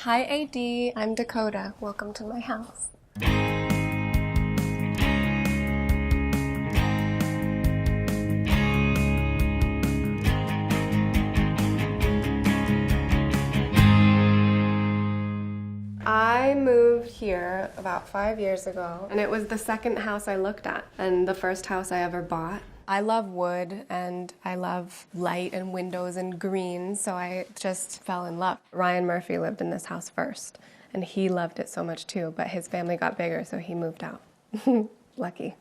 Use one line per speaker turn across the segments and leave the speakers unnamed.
Hi AD, I'm Dakota. Welcome to my house. I moved here about 5 years ago, and it was the second house I looked at and the first house I ever bought. I love wood and I love light and windows and green, so I just fell in love. Ryan Murphy lived in this house first, and he loved it so much too, but his family got bigger, so he moved out. Lucky.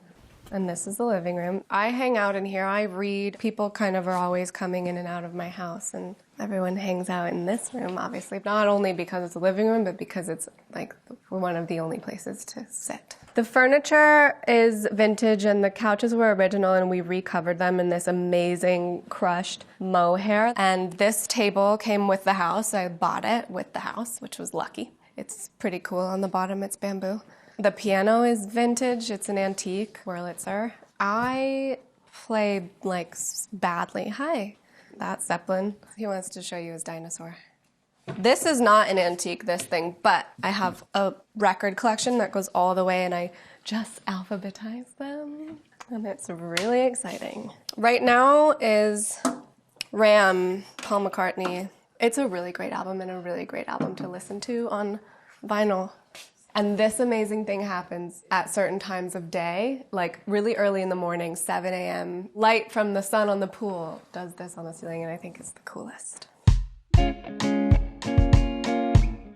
And this is the living room. I hang out in here, I read. People kind of are always coming in and out of my house, and everyone hangs out in this room, obviously. Not only because it's a living room, but because it's like one of the only places to sit. The furniture is vintage and the couches were original, and we recovered them in this amazing crushed mohair. And this table came with the house. I bought it with the house, which was lucky. It's pretty cool. On the bottom, it's bamboo. The piano is vintage. It's an antique Wurlitzer. I play like badly. Hi, that's Zeppelin. He wants to show you his dinosaur. This is not an antique, this thing, but I have a record collection that goes all the way, and I just alphabetize them, and it's really exciting. Right now is Ram, Paul McCartney. It's a really great album and a really great album to listen to on vinyl. And this amazing thing happens at certain times of day, like really early in the morning, 7 a.m. Light from the sun on the pool does this on the ceiling, and I think it's the coolest.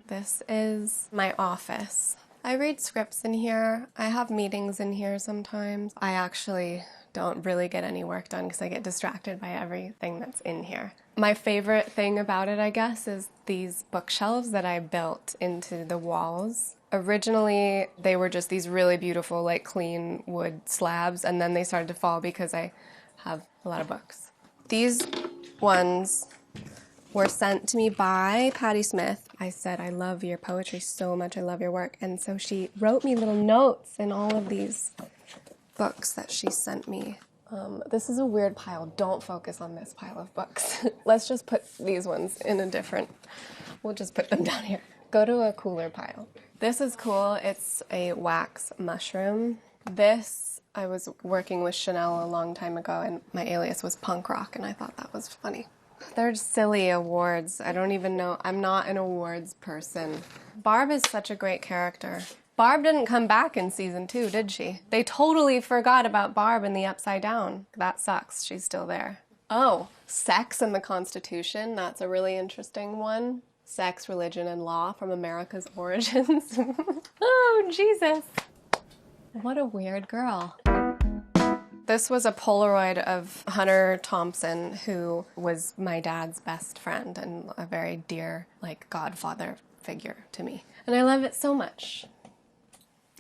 This is my office. I read scripts in here. I have meetings in here sometimes. I actually don't really get any work done because I get distracted by everything that's in here. My favorite thing about it, I guess, is these bookshelves that I built into the walls. Originally, they were just these really beautiful, like clean wood slabs, and then they started to fall because I have a lot of books. These ones were sent to me by Patti Smith. I said, I love your poetry so much, I love your work. And so she wrote me little notes in all of these books that she sent me. This is a weird pile. Don't focus on this pile of books. Let's just put these ones in a different, we'll just put them down here. Go to a cooler pile. This is cool. It's a wax mushroom. This, I was working with Chanel a long time ago, and my alias was punk rock, and I thought that was funny. They're silly awards. I don't even know. I'm not an awards person. Barb is such a great character. Barb didn't come back in season 2, did she? They totally forgot about Barb in the Upside Down. That sucks. She's still there. Oh, sex and the Constitution. That's a really interesting one. Sex, Religion, and Law from America's Origins. Oh, Jesus. What a weird girl. This was a Polaroid of Hunter Thompson, who was my dad's best friend and a very dear, like, godfather figure to me. And I love it so much,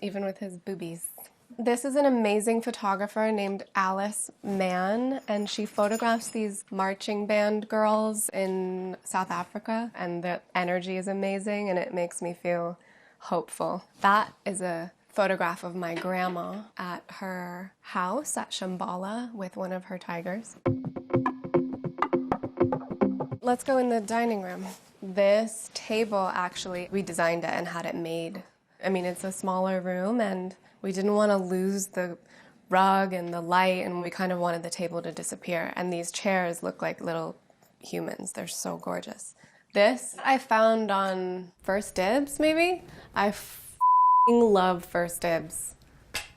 even with his boobies. This is an amazing photographer named Alice Mann, and she photographs these marching band girls in South Africa, and the energy is amazing, and it makes me feel hopeful. That is a photograph of my grandma at her house at Shambhala with one of her tigers. Let's go in the dining room. This table, actually, we designed it and had it made. I mean, it's a smaller room, and we didn't want to lose the rug and the light, and we kind of wanted the table to disappear. And these chairs look like little humans. They're so gorgeous. This I found on First Dibs, maybe? I love First Dibs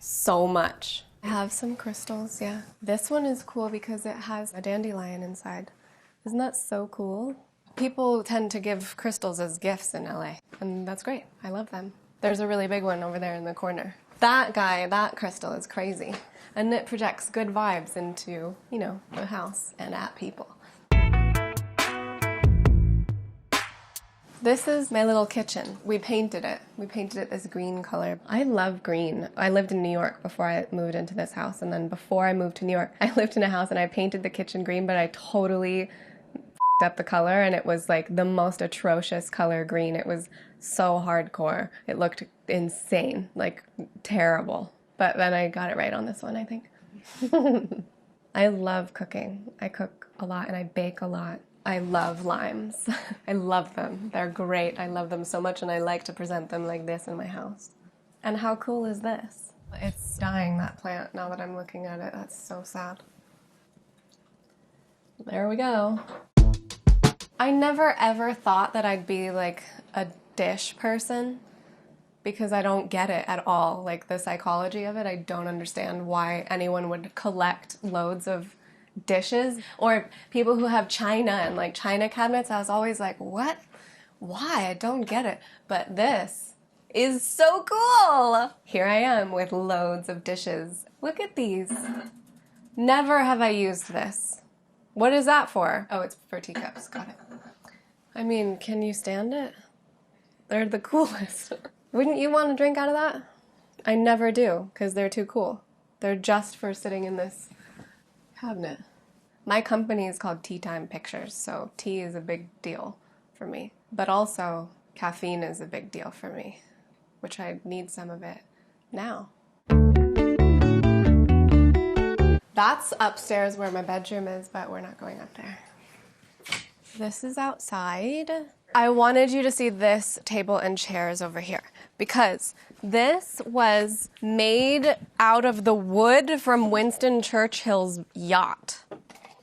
so much. I have some crystals, yeah. This one is cool because it has a dandelion inside. Isn't that so cool? People tend to give crystals as gifts in LA, and that's great. I love them. There's a really big one over there in the corner. That guy, that crystal is crazy. And it projects good vibes into, you know, the house and at people. This is my little kitchen. We painted it. We painted it this green color. I love green. I lived in New York before I moved into this house, and then before I moved to New York, I lived in a house and I painted the kitchen green, but I totally up the color, and it was like the most atrocious color green. It was so hardcore. It looked insane, like terrible. But then I got it right on this one, I think. I love cooking. I cook a lot and I bake a lot. I love limes. I love them. They're great. I love them so much, and I like to present them like this in my house. And how cool is this? It's dying, that plant, now that I'm looking at it. That's so sad. There we go. I never ever thought that I'd be like a dish person because I don't get it at all. Like the psychology of it, I don't understand why anyone would collect loads of dishes, or people who have china and like china cabinets. I was always like, what? Why? I don't get it. But this is so cool. Here I am with loads of dishes. Look at these. Never have I used this. What is that for? Oh, it's for teacups. Got it. I mean, can you stand it? They're the coolest. Wouldn't you want to drink out of that? I never do, because they're too cool. They're just for sitting in this cabinet. My company is called Tea Time Pictures, so tea is a big deal for me. But also, caffeine is a big deal for me, which I need some of it now. That's upstairs where my bedroom is, but we're not going up there. This is outside. I wanted you to see this table and chairs over here because this was made out of the wood from Winston Churchill's yacht.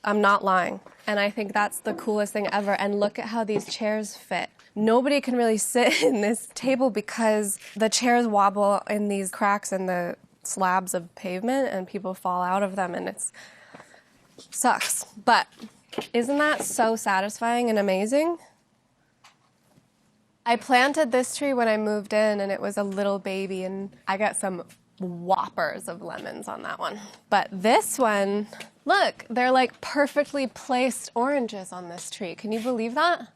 I'm not lying. And I think that's the coolest thing ever. And look at how these chairs fit. Nobody can really sit in this table because the chairs wobble in these cracks in the slabs of pavement and people fall out of them, and it sucks. But isn't that so satisfying and amazing? I planted this tree when I moved in, and it was a little baby, and I got some whoppers of lemons on that one. But this one, look, they're like perfectly placed oranges on this tree. Can you believe that?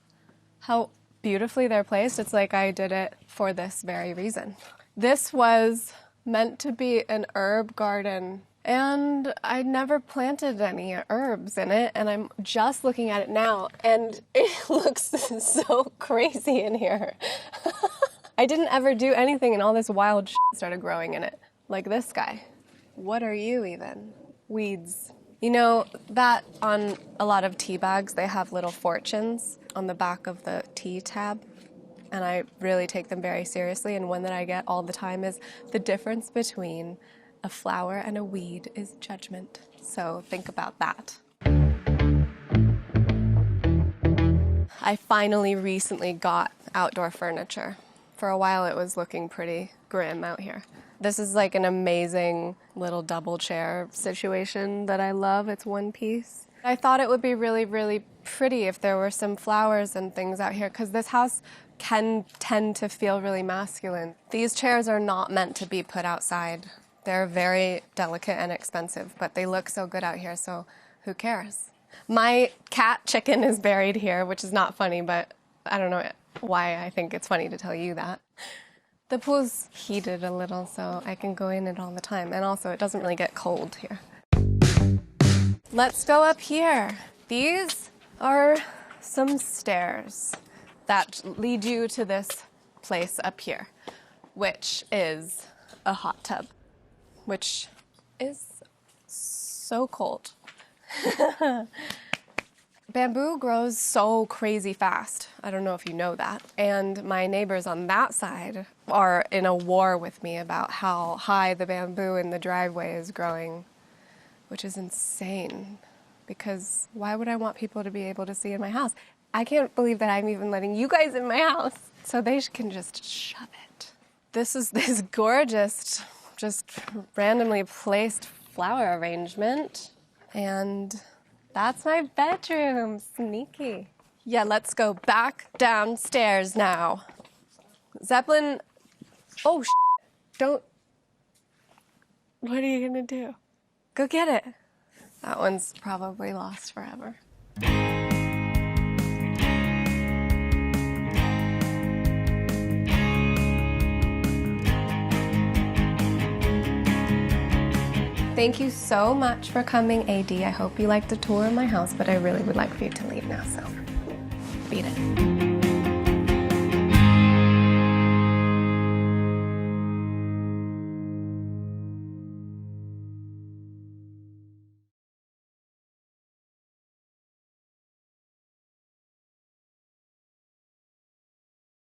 How beautifully they're placed. It's like I did it for this very reason. This was meant to be an herb garden, and I never planted any herbs in it, and I'm just looking at it now, and it looks so crazy in here. I didn't ever do anything, and all this wild shit started growing in it. Like this guy. What are you even? Weeds. You know that on a lot of tea bags, they have little fortunes on the back of the tea tab? And I really take them very seriously, and one that I get all the time is the difference between a flower and a weed is judgment. So think about that. I finally recently got outdoor furniture. For a while it was looking pretty grim out here. This is like an amazing little double chair situation that I love. It's one piece. I thought it would be really, really pretty if there were some flowers and things out here, because this house can tend to feel really masculine. These chairs are not meant to be put outside. They're very delicate and expensive, but they look so good out here, so who cares? My cat chicken is buried here, which is not funny, but I don't know why I think it's funny to tell you that. The pool's heated a little, so I can go in it all the time, and also it doesn't really get cold here. Let's go up here. These are some stairs that lead you to this place up here, which is a hot tub, which is so cold. Bamboo grows so crazy fast. I don't know if you know that. And my neighbors on that side are in a war with me about how high the bamboo in the driveway is growing, which is insane. Because why would I want people to be able to see in my house? I can't believe that I'm even letting you guys in my house. So they can just shove it. This is this gorgeous, just randomly placed flower arrangement. And that's my bedroom. Sneaky. Yeah, let's go back downstairs now. Zeppelin, oh, don't. What are you gonna do? Go get it. That one's probably lost forever. Thank you so much for coming, AD. I hope you liked the tour of my house, but I really would like for you to leave now, so beat it.